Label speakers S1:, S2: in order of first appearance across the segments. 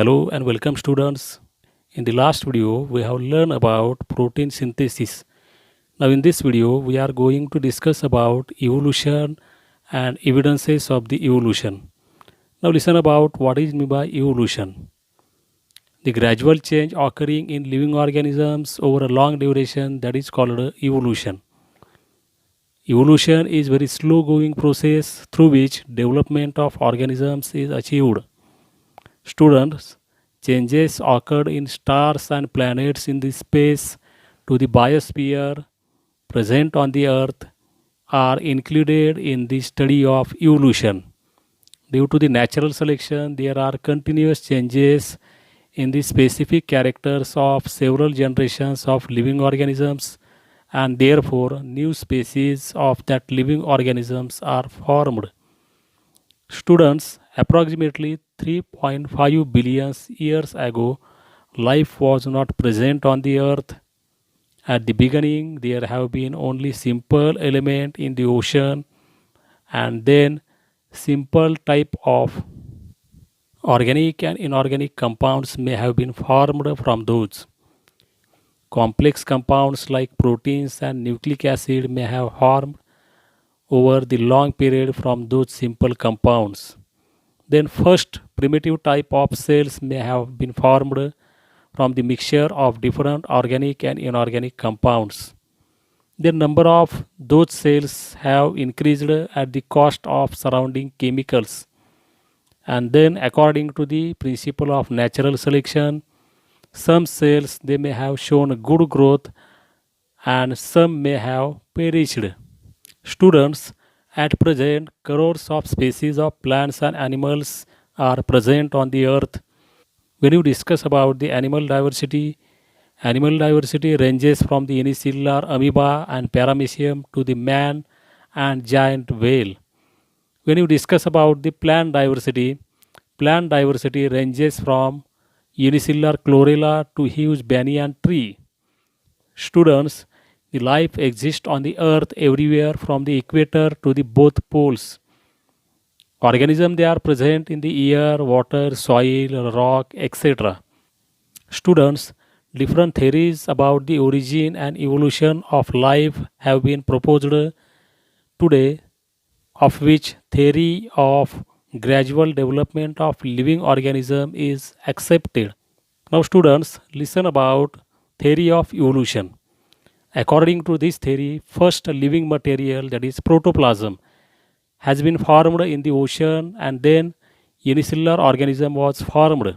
S1: Hello and welcome students. In the last video, we have learned about protein synthesis. Now in this video, we are going to discuss about evolution and evidences of the evolution. Now listen about what is meant by evolution. The gradual change occurring in living organisms over a long duration that is called evolution. Evolution is very slow going process through which development of organisms is achieved. Students, changes occurred in stars and planets in the space to the biosphere present on the Earth are included in the study of evolution. Due to the natural selection, there are continuous changes in the specific characters of several generations of living organisms, and therefore new species of that living organisms are formed. Students, approximately 3.5 billion years ago, life was not present on the earth. At the beginning, there have been only simple element in the ocean and then simple type of organic and inorganic compounds may have been formed from those. Complex compounds like proteins and nucleic acid may have formed over the long period from those simple compounds. Then first primitive type of cells may have been formed from the mixture of different organic and inorganic compounds. The number of those cells have increased at the cost of surrounding chemicals. And then according to the principle of natural selection, some cells they may have shown good growth and some may have perished. Students, at present, crores of species of plants and animals are present on the earth. When you discuss about the animal diversity ranges from the unicellular amoeba and paramecium to the man and giant whale. When you discuss about the plant diversity ranges from unicellular chlorella to huge banyan tree. Students, the life exists on the earth everywhere from the equator to the both poles. Organisms they are present in the air, water, soil, rock, etc. Students, different theories about the origin and evolution of life have been proposed today, of which theory of gradual development of living organism is accepted. Now students, listen about theory of evolution. According to this theory, first living material that is protoplasm has been formed in the ocean and then unicellular organism was formed.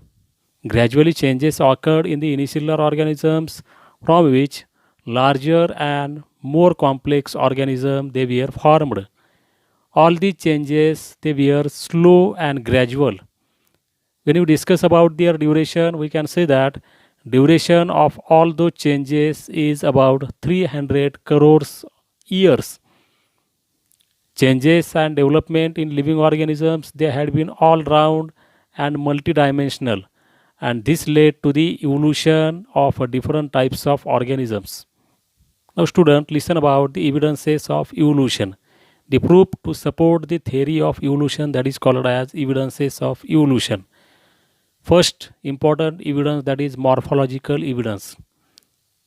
S1: Gradually changes occurred in the unicellular organisms from which larger and more complex organisms they were formed. All these changes they were slow and gradual. When you discuss about their duration, we can say that duration of all those changes is about 300 crores years. Changes and development in living organisms they had been all round and multidimensional, and this led to the evolution of different types of organisms. Now student, listen about the evidences of evolution. The proof to support the theory of evolution that is called as evidences of evolution. First important evidence that is morphological evidence.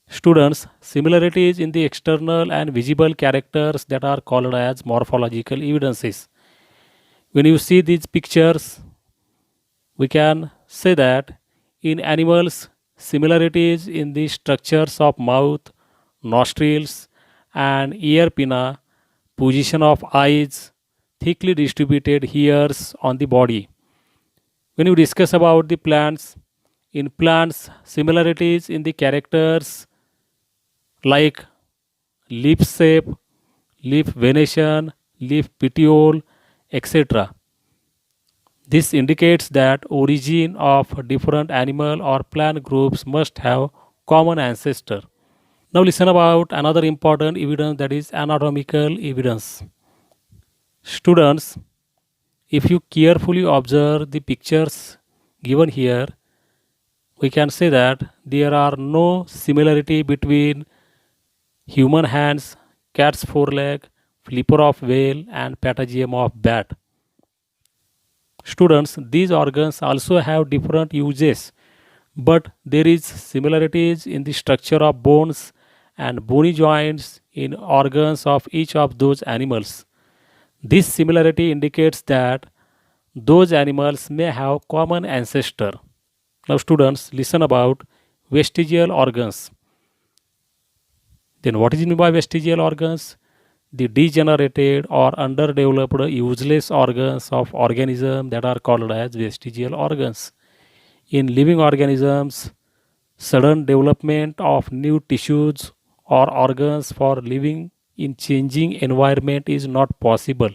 S1: Students, similarities in the external and visible characters that are called as morphological evidences. When you see these pictures, we can say that in animals, similarities in the structures of mouth, nostrils, and ear pinna, position of eyes, thickly distributed hairs on the body. When you discuss about the plants, in plants, similarities in the characters like leaf shape, leaf venation, leaf petiole, etc. This indicates that origin of different animal or plant groups must have common ancestor. Now listen about another important evidence that is anatomical evidence. Students, if you carefully observe the pictures given here, we can say that there are no similarity between human hands, cat's foreleg, flipper of whale, and patagium of bat. Students, these organs also have different uses, but there is similarities in the structure of bones and bony joints in organs of each of those animals. This similarity indicates that those animals may have common ancestor. Now students, listen about vestigial organs. Then what is meant by vestigial organs? The degenerated or underdeveloped useless organs of organisms that are called as vestigial organs. In living organisms, sudden development of new tissues or organs for living in changing environment is not possible.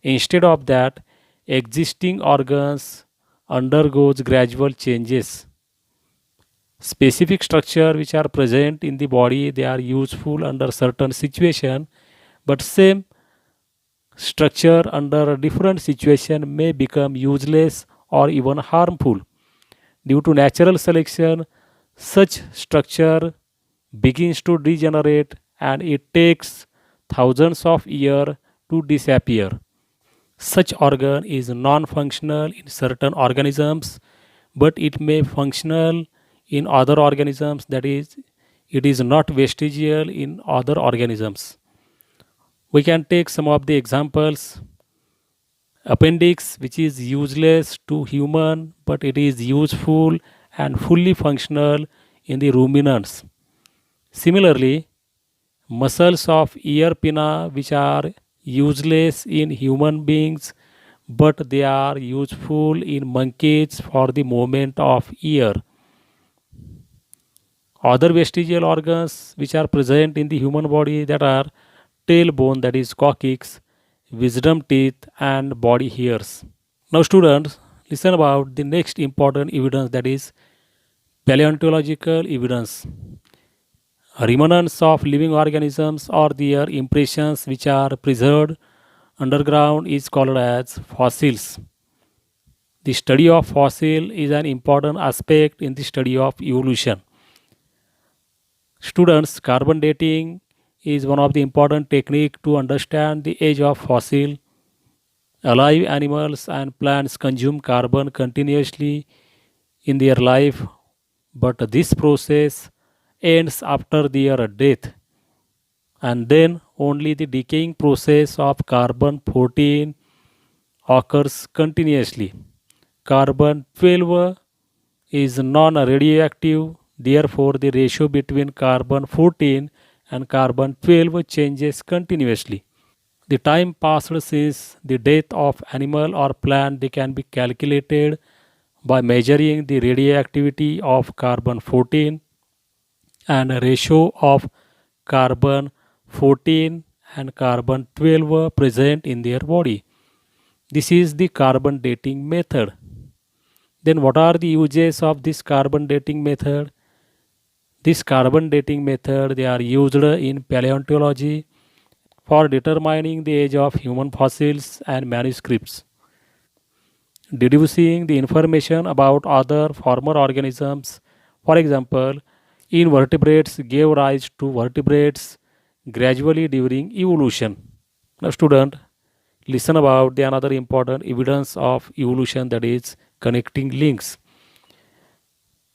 S1: Instead of that, existing organs undergoes gradual changes. Specific structure which are present in the body, they are useful under certain situation, but same structure under a different situation may become useless or even harmful. Due to natural selection, such structure begins to degenerate and it takes thousands of years to disappear. Such organ is non-functional in certain organisms, but it may functional in other organisms, that is, it is not vestigial in other organisms. We can take some of the examples. Appendix, which is useless to human, but it is useful and fully functional in the ruminants. Similarly, muscles of ear pinna, which are useless in human beings, but they are useful in monkeys for the movement of ear. Other vestigial organs which are present in the human body, that are tailbone, that is coccyx, wisdom teeth, and body hairs. Now students, listen about the next important evidence, that is paleontological evidence. Remnants of living organisms or their impressions which are preserved underground is called as fossils. The study of fossil is an important aspect in the study of evolution. Students, carbon dating is one of the important technique to understand the age of fossil. Alive animals and plants consume carbon continuously in their life, but this process ends after their death, and then only the decaying process of carbon 14 occurs continuously. Carbon 12 is non radioactive, therefore, the ratio between carbon 14 and carbon 12 changes continuously. The time passed since the death of animal or plant, they can be calculated by measuring the radioactivity of carbon 14 and a ratio of carbon 14 and carbon 12 present in their body. This is the carbon dating method. Then what are the uses of this carbon dating method? This carbon dating method, they are used in paleontology for determining the age of human fossils and manuscripts, deducing the information about other former organisms. For example, invertebrates gave rise to vertebrates gradually during evolution. Now, student, listen about the another important evidence of evolution, that is connecting links.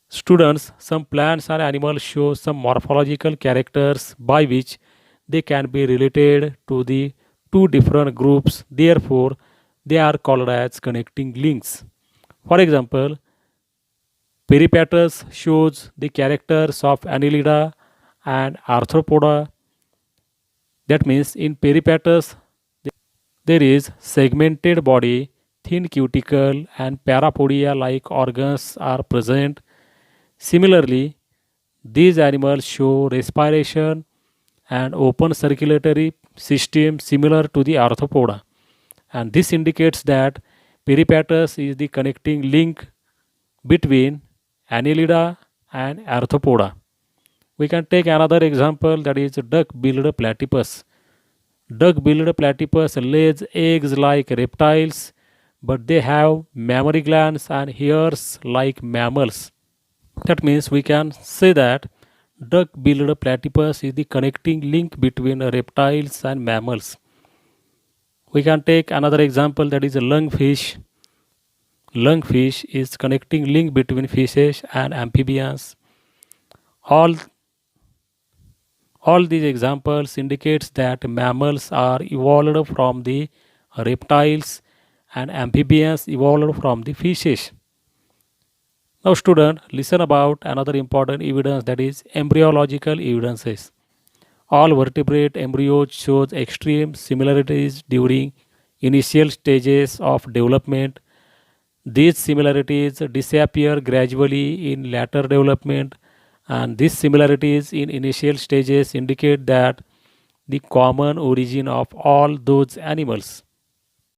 S1: Students, some plants and animals show some morphological characters by which they can be related to the two different groups. Therefore, they are called as connecting links. For example, Peripatus shows the characters of Annelida and Arthropoda. That means in Peripatus there is segmented body, thin cuticle, and parapodia like organs are present. Similarly, these animals show respiration and open circulatory system similar to the arthropoda. And this indicates that peripatus is the connecting link between Annelida and arthropoda. We can take another example, that is duck-billed platypus. Duck-billed platypus lays eggs like reptiles, but they have mammary glands and hairs like mammals. That means we can say that duck-billed platypus is the connecting link between reptiles and mammals. We can take another example, that is a lungfish. Lungfish is connecting link between fishes and amphibians. All All these examples indicates that mammals are evolved from the reptiles and amphibians evolved from the fishes. Now student, listen about another important evidence, that is embryological evidences. All vertebrate embryos shows extreme similarities during initial stages of development. These similarities disappear gradually in later development, and these similarities in initial stages indicate that the common origin of all those animals.